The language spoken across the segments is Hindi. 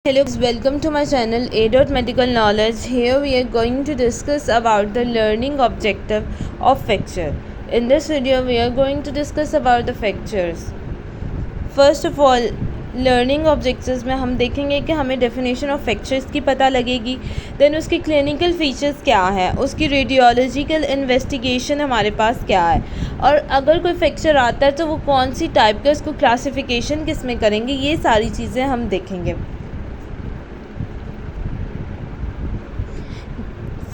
Hello, welcome to my channel A. Medical Knowledge. Here we are going to discuss about the learning objective of fracture. In this video, we are going to discuss about the fractures. First of all, learning objectives में हम देखेंगे कि हमें डेफिनेशन ऑफ फ्रैक्चर्स की पता लगेगी, देन उसकी क्लिनिकल फीचर्स क्या है, उसकी रेडियोलॉजिकल इन्वेस्टिगेशन हमारे पास क्या है, और अगर कोई फ्रैक्चर आता है तो वो कौन सी टाइप का, उसको क्लासिफिकेशन किस में करेंगे, ये सारी चीज़ें हम देखेंगे.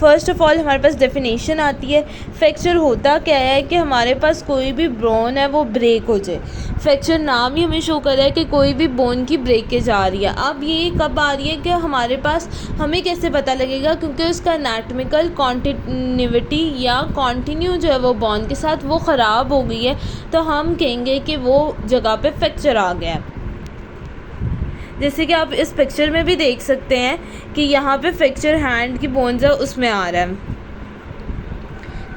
फ़र्स्ट ऑफ़ ऑल हमारे पास डेफिनेशन आती है. फ्रैक्चर होता क्या है कि हमारे पास कोई भी बोन है वो ब्रेक हो जाए. फ्रैक्चर नाम ही हमें शो कर रहा है कि कोई भी बोन की ब्रेकेज आ रही है. अब ये कब आ रही है कि हमारे पास, हमें कैसे पता लगेगा, क्योंकि उसका एनाटॉमिकल कॉन्टिन्यूटी या कॉन्टिन्यू जो है वो बोन के साथ वो ख़राब हो गई है, तो हम कहेंगे कि वो जगह पे फ्रैक्चर आ गया है. जैसे कि आप इस पिक्चर में भी देख सकते हैं कि यहाँ पे फ्रैक्चर हैंड की बोन्स है उसमें आ रहा है.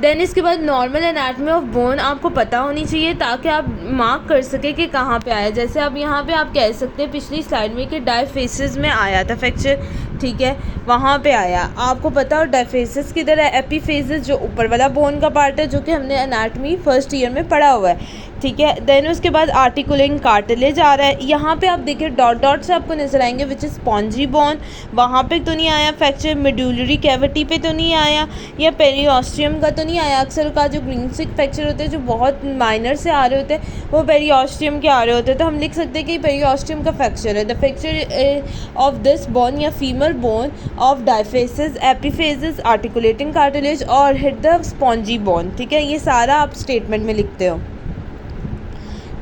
देन इसके बाद नॉर्मल एनाटमी ऑफ बोन आपको पता होनी चाहिए ताकि आप मार्क कर सके कि कहाँ पे आया. जैसे अब यहाँ पे आप कह सकते हैं पिछली स्लाइड में कि डायफेसिस में आया था फ्रैक्चर, ठीक है, वहाँ पे आया. आपको पता हो डायफेसिस किधर है, एपीफेसिस जो ऊपर वाला बोन का पार्ट है, जो कि हमने एनाटमी फर्स्ट ईयर में पढ़ा हुआ है, ठीक है. देन उसके बाद आर्टिकुलेटिंग कार्टिलेज आ रहा है. यहाँ पे आप देखिए डॉट डॉट से आपको नजर आएंगे विच इज़ स्पॉन्जी बोन, वहाँ पे तो नहीं आया फ्रैक्चर. मेडुलरी कैविटी पे तो नहीं आया, या पेरियोस्टियम का तो नहीं आया. अक्सर का जो ग्रीन स्टिक फ्रैक्चर होते हैं जो बहुत माइनर से आ रहे होते हैं वो पेरियोस्टियम के आ रहे होते हैं, तो हम लिख सकते हैं कि पेरियोस्टियम का फ्रैक्चर है. The fracture of this bone या femur bone of diaphysis, epiphysis, articulating cartilage और हिट द स्पॉन्जी बोन, ठीक है. ये सारा आप स्टेटमेंट में लिखते हो.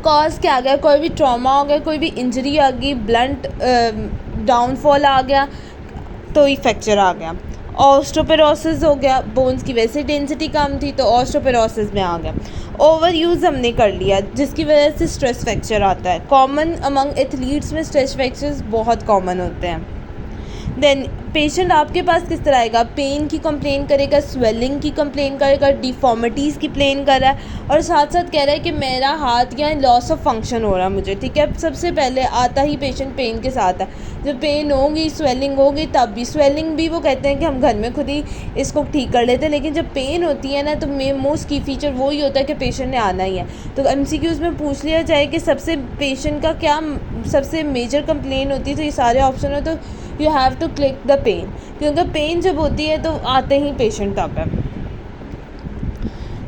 कॉज क्या आ गया, कोई भी ट्रॉमा हो गया, कोई भी इंजरी आ गई, ब्लंट डाउनफॉल आ गया तो ये फ्रैक्चर आ गया. ऑस्टियोपोरोसिस हो गया, बोन्स की वैसे डेंसिटी कम थी तो ऑस्टियोपोरोसिस में आ गया. ओवर यूज़ हमने कर लिया जिसकी वजह से स्ट्रेस फ्रैक्चर आता है. कॉमन अमंग एथलीट्स में स्ट्रेस फ्रैक्चर्स बहुत कॉमन होते हैं. देन पेशेंट आपके पास किस तरह आएगा, पेन की कंप्लेन करेगा, स्वेलिंग की कंप्लेन करेगा, डिफॉर्मिटीज़ की प्लेन कर रहा है, और साथ साथ कह रहा है कि मेरा हाथ या लॉस ऑफ फंक्शन हो रहा है मुझे, ठीक है. सबसे पहले आता ही पेशेंट पेन के साथ है. जब पेन होगी, स्वेलिंग होगी, तब भी स्वेलिंग भी वो कहते हैं कि हम घर में खुद ही इसको ठीक कर लेते हैं, लेकिन जब पेन होती है ना तो मोस्ट की फीचर वही होता है कि पेशेंट ने आना ही है. तो MCQs में पूछ लिया जाए कि सबसे पेशेंट का क्या सबसे मेजर कंप्लेन होती है, तो ये सारे ऑप्शन है, तो you have to click the pen, क्योंकि पेन जब होती है तो आते ही पेशेंट तब है.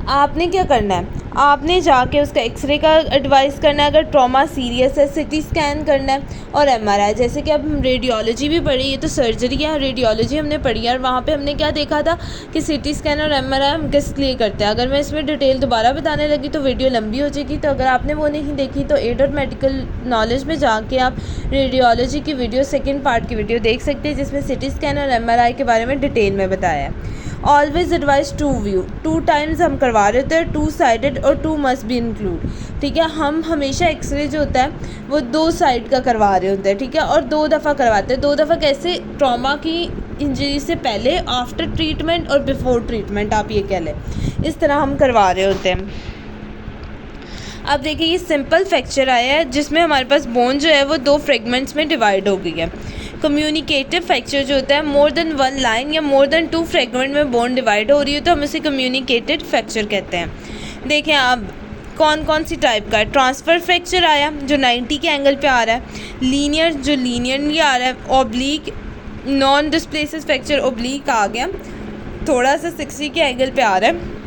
आपने क्या करना है, आपने जाके उसका एक्सरे का एडवाइस करना है. अगर ट्रॉमा सीरियस है सिटी स्कैन करना है, और MRI. जैसे कि अब हम रेडियोलॉजी भी पढ़ी, ये तो सर्जरी है, रेडियोलॉजी हमने पढ़ी है, और वहाँ पे हमने क्या देखा था कि सिटी स्कैन और MRI हम किस लिए करते हैं. अगर मैं इसमें डिटेल दोबारा बताने लगी तो वीडियो लंबी हो जाएगी, तो अगर आपने वो नहीं देखी तो A. मेडिकल नॉलेज में जाके आप रेडियोलॉजी की वीडियो सेकेंड पार्ट की वीडियो देख सकते हैं जिसमें सिटी स्कैन और MRI के बारे में डिटेल में बताया है. Always advise to view, 2 times हम करवा रहे थे, 2 साइडेड और 2 मस्ट बी इंक्लूड, ठीक है. हम हमेशा एक्सरे जो होता है वो 2 साइड का करवा रहे होते हैं, ठीक है, और 2 दफ़ा करवाते हैं. 2 दफ़ा कैसे, ट्रॉमा की इंजरी से पहले, आफ्टर ट्रीटमेंट और बिफोर ट्रीटमेंट, आप ये कह लें, इस तरह हम करवा रहे होते हैं. अब देखिए ये सिंपल फ्रैक्चर आया है जिसमें हमारे पास बोन जो है वो 2 फ्रेगमेंट्स में डिवाइड हो गई है. कम्युनिकेटिव फ्रैक्चर जो होता है मोर देन 1 लाइन या मोर देन 2 फ्रेगमेंट में बोन डिवाइड हो रही है तो हम इसे कम्युनिकेटेड फ्रैक्चर कहते हैं. देखें अब कौन कौन सी टाइप का है. ट्रांसफ़र फ्रैक्चर आया जो 90 के एंगल पे आ रहा है. लीनियर जो लीनियरली आ रहा है. ऑब्लिक नॉन डिस्प्लेसिस फ्रैक्चर ऑब्लिक आ गया, थोड़ा सा 60 के एंगल पे आ रहा है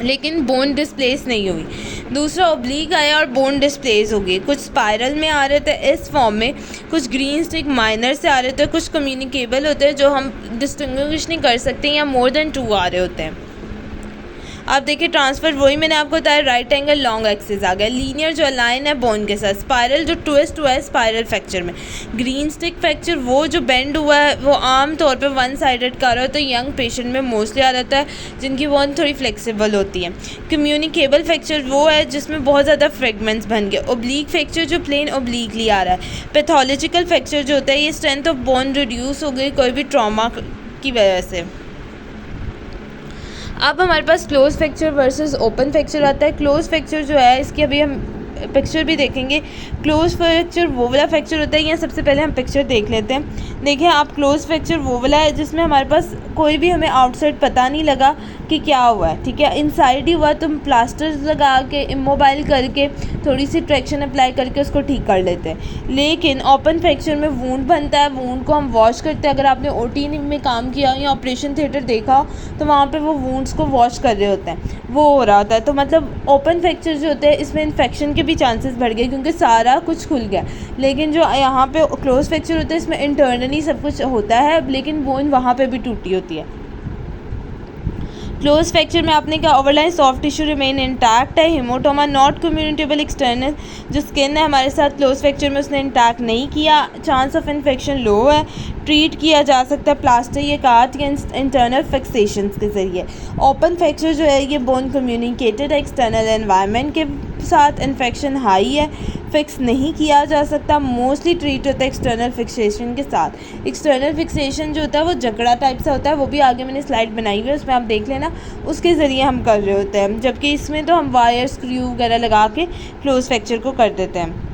लेकिन बोन डिस्प्लेस नहीं हुई. दूसरा ऑब्लिक आया और बोन डिस्प्लेस हो गई. कुछ स्पाइरल में आ रहे थे इस फॉर्म में, कुछ ग्रीन स्टिक माइनर से आ रहे थे, कुछ कम्युनिकेबल होते हैं जो हम डिस्टिंग्विश नहीं कर सकते, या मोर देन 2 आ रहे होते हैं. अब देखिए ट्रांसफ़र वही मैंने आपको बताया, राइट एंगल लॉन्ग एक्सिस आ गया. लीनियर जो अलाइन है बोन के साथ. स्पाइरल जो ट्विस्ट हुआ है स्पाइरल फ्रैक्चर में. ग्रीन स्टिक फ्रैक्चर वो जो बेंड हुआ है वो आम तौर पे 1 साइडेड का आ रहा है, तो यंग पेशेंट में मोस्टली आ जाता है जिनकी बोन थोड़ी फ्लेक्सिबल होती है. कम्युनिकेबल फ्रैक्चर वो है जिसमें बहुत ज़्यादा फ्रेगमेंट्स बन गए. ओब्लीक फ्रैक्चर जो प्लेन ओब्लीकली आ रहा है. पैथोलॉजिकल फ्रैक्चर जो होता है ये स्ट्रेंथ ऑफ बोन रिड्यूस हो गई कोई भी ट्रॉमा की वजह से. अब हमारे पास close fracture versus open fracture आता है. क्लोज फ्रैक्चर जो है इसकी अभी हम पिक्चर भी देखेंगे। क्लोज फ्रैक्चर वो वाला फ्रैक्चर होता है, या सबसे पहले हम पिक्चर देख लेते हैं। देखिए आप, क्लोज फ्रैक्चर वो वाला है जिसमें हमारे पास कोई भी हमें आउटसाइड पता नहीं लगा कि क्या हुआ है, ठीक है, इनसाइड ही हुआ। तुम प्लास्टर्स लगा के इमोबाइल करके थोड़ी सी ट्रैक्शन अप्लाई करके उसको ठीक कर लेते हैं। लेकिन ओपन फ्रैक्चर में वूंड बनता है, वूंड को हम वॉश करते हैं। अगर आपने ओटी में काम किया या ऑपरेशन थिएटर देखा तो वहाँ पे वो वूंड्स को वॉश कर रहे होते हैं, वो हो रहा होता है। तो मतलब ओपन फ्रैक्चर जो होते हैं इसमें इन्फेक्शन के भी चांसेस बढ़ गए क्योंकि सारा कुछ खुल गया। लेकिन जो यहाँ पे क्लोज फ्रैक्चर होता है इसमें इंटरनली सब कुछ होता है, लेकिन बोन वहाँ पे भी टूटी होती है। क्लोज फ्रैक्चर में आपने कहा overline soft tissue remain intact है, हेमोटोमा नॉट कम्युनिकेबल एक्सटर्नल, जो स्किन है हमारे साथ क्लोज फ्रैक्चर में उसने इंटैक्ट नहीं किया, चांस ऑफ इन्फेक्शन लो है, ट्रीट किया जा सकता है प्लास्टर या काट या इंटरनल फिक्सेशन के ज़रिए। ओपन फ्रैक्चर जो है ये बोन कम्युनिकेटेड है एक्सटर्नल एनवायरनमेंट के साथ, इन्फेक्शन हाई है, फिक्स नहीं किया जा सकता, मोस्टली ट्रीट होता है एक्सटर्नल फिक्सेशन के साथ। एक्सटर्नल फिक्सेशन जो होता है वो जकड़ा टाइप से होता है, वो भी आगे मैंने स्लाइड बनाई हुई है उसमें आप देख लेना, उसके ज़रिए हम कर रहे होते हैं। जबकि इसमें तो हम वायर स्क्रू वगैरह लगा के क्लोज फ्रैक्चर को कर देते हैं।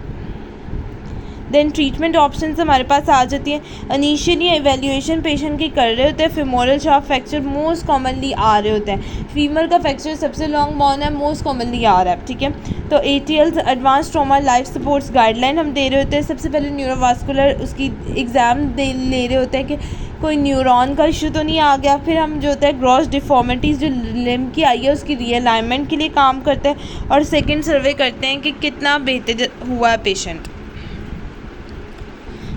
देन ट्रीटमेंट ऑप्शंस हमारे पास आ जाती हैं। इनिशियली एवेल्यूएशन पेशेंट की कर रहे होते हैं, femoral shaft fracture most commonly आ रहे होते हैं। फीमर का फ्रैक्चर सबसे लॉन्ग बोन है, मोस्ट कॉमनली आ रहा है, ठीक है। तो ATLs advance trauma life supports guideline हम दे रहे होते हैं। सबसे पहले न्यूरोवास्कुलर उसकी एग्ज़ाम ले रहे होते हैं कि कोई न्यूरॉन का इशू तो नहीं आ गया। फिर हम जो होता है ग्रॉस डिफॉर्मिटीज़ जो लिम्ब की आई है उसकी रीअलाइनमेंट के लिए काम करते हैं, और सेकेंड सर्वे करते हैं कि कितना बेहतर हुआ है पेशेंट,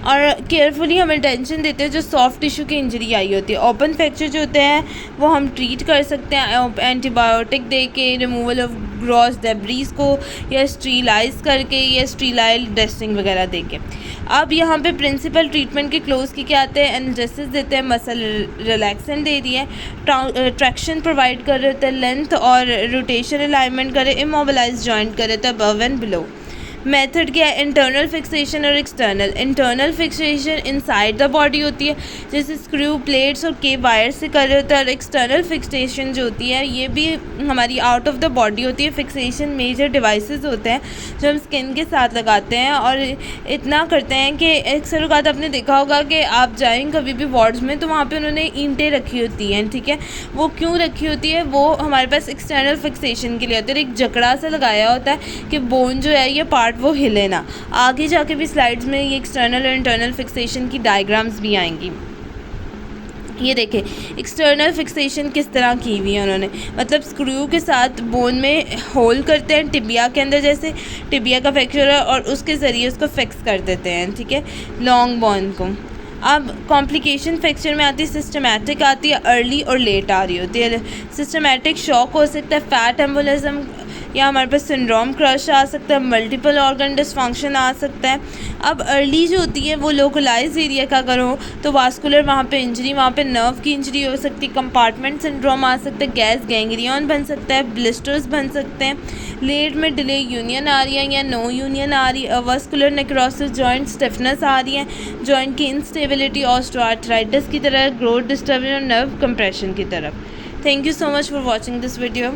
और केयरफुली हम अटेंशन देते हैं जो सॉफ्ट टिश्यू की इंजरी आई होती है। ओपन फ्रैक्चर जो होते हैं वो हम ट्रीट कर सकते हैं एंटीबायोटिक दे के, रिमूवल ऑफ ग्रॉस डेब्रीज को, या स्टीलाइज करके, या स्टीलाइल ड्रेसिंग वगैरह दे के। अब यहाँ पे प्रिंसिपल ट्रीटमेंट के क्लोज की क्या आते हैं, एनाल्जेसिस देते हैं, मसल रिलैक्सेंट दे दिए, ट्रैक्शन प्रोवाइड कर रहे होते हैं, लेंथ और रोटेशन अलाइनमेंट करे, इमोबिलाइज जॉइंट करे तो अबव एंड बिलो। मेथड क्या है, इंटरनल फिक्सेशन और external. Internal fixation inside the body होती है, जैसे स्क्रू प्लेट्स और के वायर से कर रहे होते हैं, और एक्सटर्नल फिक्सेशन जो होती है ये भी हमारी आउट ऑफ द बॉडी होती है। फिक्सेशन मेजर डिवाइसेस होते हैं जो हम स्किन के साथ लगाते हैं, और इतना करते हैं कि अक्सर औक़ात आपने देखा होगा कि आप जाएँ कभी भी वार्ड्स में तो वहाँ पर उन्होंने ईंटें रखी होती हैं, ठीक है। वो क्यों रखी होती है, वो हमारे पास एक्सटर्नल फिक्सेशन के लिए होती है। एक जकड़ा सा लगाया होता है कि बोन जो है ये पार्ट वो हिले ना। आगे जाके भी स्लाइड्स में ये एक्सटर्नल और इंटरनल फिक्सेशन की डायग्राम्स भी आएंगी। ये देखें एक्सटर्नल फिक्सेशन किस तरह की हुई है उन्होंने, मतलब स्क्रू के साथ बोन में होल करते हैं टिबिया के अंदर, जैसे टिबिया का फ्रैक्चर है, और उसके ज़रिए उसको फिक्स कर देते हैं, ठीक है, लॉन्ग बोन को। अब कॉम्प्लिकेशन फ्रैक्चर में आती है सिस्टमैटिक आती है, अर्ली और लेट आ रही होती है। सिस्टमैटिक शॉक हो सकता है, फैट एम्बोलिज्म, या हमारे पास सिंड्रोम क्रश आ सकता है, मल्टीपल ऑर्गन डिसफंक्शन आ सकता है। अब अर्ली जो होती है वो लोकलाइज एरिया का अगर हो तो वास्कुलर वहाँ पे इंजरी, वहाँ पे नर्व की इंजरी हो सकती है, कंपार्टमेंट सिंड्रोम आ सकता है, गैस गैंग्रियन बन सकता है, ब्लिस्टर्स बन सकते हैं। लेट में डिले यूनियन आ रही है या नो यूनियन आ रही है, वास्कुलर नेक्रोसिस, जॉइंट स्टिफनेस आ रही है, जॉइंट की इंस्टेबिलिटी, ऑस्टियोआर्थराइटिस की तरह, ग्रोथ डिस्टर्बेंस और नर्व कंप्रेशन की तरफ। Thank you so much for watching this video.